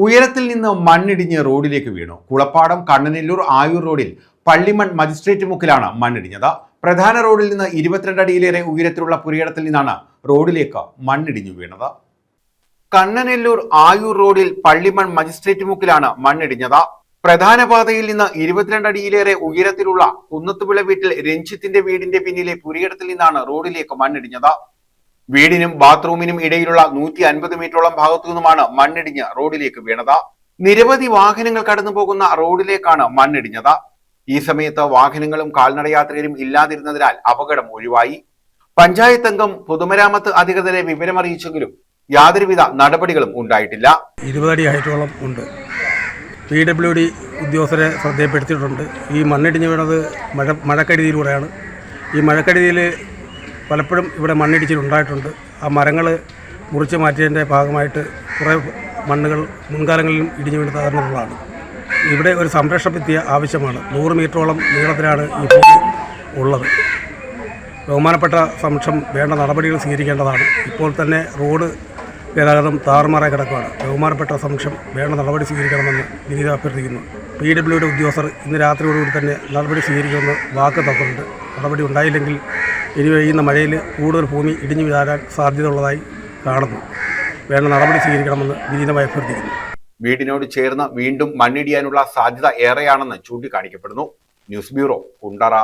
ഉയരത്തിൽ നിന്ന് മണ്ണിടിഞ്ഞ് റോഡിലേക്ക് വീണു. കുളപ്പാടം കണ്ണനെല്ലൂർ ആയൂർ റോഡിൽ പള്ളിമൺ മജിസ്ട്രേറ്റ് മുക്കിലാണ് മണ്ണിടിഞ്ഞത്. പ്രധാന റോഡിൽ നിന്ന് 22 അടിയിലേറെ ഉയരത്തിലുള്ള പുരയിടത്തിൽ നിന്നാണ് റോഡിലേക്ക് മണ്ണിടിഞ്ഞു വീണത്. കണ്ണനെല്ലൂർ ആയൂർ റോഡിൽ പള്ളിമൺ മജിസ്ട്രേറ്റ് മുക്കിലാണ് മണ്ണിടിഞ്ഞത്. പ്രധാന പാതയിൽ നിന്ന് 22 അടിയിലേറെ ഉയരത്തിലുള്ള കുന്നത്തുവിള വീട്ടിൽ രഞ്ജിത്തിന്റെ വീടിന്റെ പിന്നിലെ പുരയിടത്തിൽ നിന്നാണ് റോഡിലേക്ക് മണ്ണിടിഞ്ഞത്. വീടിനും ബാത്റൂമിനും ഇടയിലുള്ള 150 മീറ്ററോളം ഭാഗത്തു നിന്നുമാണ് മണ്ണിടിഞ്ഞ് റോഡിലേക്ക് വീണത്. നിരവധി വാഹനങ്ങൾ കടന്നു പോകുന്ന റോഡിലേക്കാണ് മണ്ണിടിഞ്ഞത്. ഈ സമയത്ത് വാഹനങ്ങളും കാൽനടയാത്രികരും ഇല്ലാതിരുന്നതിനാൽ അപകടം ഒഴിവായി. പഞ്ചായത്ത് അംഗം പൊതുമരാമത്ത് അധികൃതരെ വിവരമറിയിച്ചെങ്കിലും യാതൊരുവിധ നടപടികളും ഉണ്ടായിട്ടില്ല. 20 അടി ഹൈറ്റോളം ഉണ്ട്. PWD ഉദ്യോഗസ്ഥരെ ശ്രദ്ധയപ്പെടുത്തിയിട്ടുണ്ട്. ഈ മണ്ണിടിഞ്ഞ് വീണത് മഴക്കെടുതിയിലൂടെയാണ്. ഈ മഴക്കെടുതിയിൽ പലപ്പോഴും ഇവിടെ മണ്ണിടിച്ചിലുണ്ടായിട്ടുണ്ട്. ആ മരങ്ങൾ മുറിച്ച് മാറ്റിയതിൻ്റെ ഭാഗമായിട്ട് കുറേ മണ്ണുകൾ മുൻകാലങ്ങളിലും ഇടിഞ്ഞു വീണ് തകർന്നിട്ടുള്ളതാണ്. ഇവിടെ ഒരു സംരക്ഷണ ഭിത്തി ആവശ്യമാണ്. 100 മീറ്ററോളം നീളത്തിലാണ് ഈ ഭൂമി ഉള്ളത്. ബഹുമാനപ്പെട്ട സംരക്ഷണം വേണ്ട നടപടികൾ സ്വീകരിക്കേണ്ടതാണ്. ഇപ്പോൾ തന്നെ റോഡ് ഗതാഗതം താറുമാറായി കിടക്കുകയാണ്. ബഹുമാനപ്പെട്ട സംരക്ഷണം വേണ്ട നടപടി സ്വീകരിക്കണമെന്ന് വിനീത അഭ്യർത്ഥിക്കുന്നു. PWD ഉദ്യോഗസ്ഥർ ഇന്ന് രാത്രിയോടുകൂടി തന്നെ നടപടി സ്വീകരിക്കുമെന്ന് വാക്ക് തന്നിട്ടുണ്ട്. നടപടി ഉണ്ടായില്ലെങ്കിൽ ഇനി പെയ്യുന്ന മഴയിൽ കൂടുതൽ ഭൂമി ഇടിഞ്ഞു വീഴാൻ സാധ്യതയുള്ളതായി കാണുന്നു. വേണ്ട നടപടി സ്വീകരിക്കണമെന്ന് വിനീതമായി അഭ്യർത്ഥിക്കുന്നു. വീടിനോട് ചേർന്ന് വീണ്ടും മണ്ണിടിയാനുള്ള സാധ്യത ഏറെയാണെന്ന് ചൂണ്ടിക്കാണിക്കപ്പെടുന്നു. News bureau, Kundara.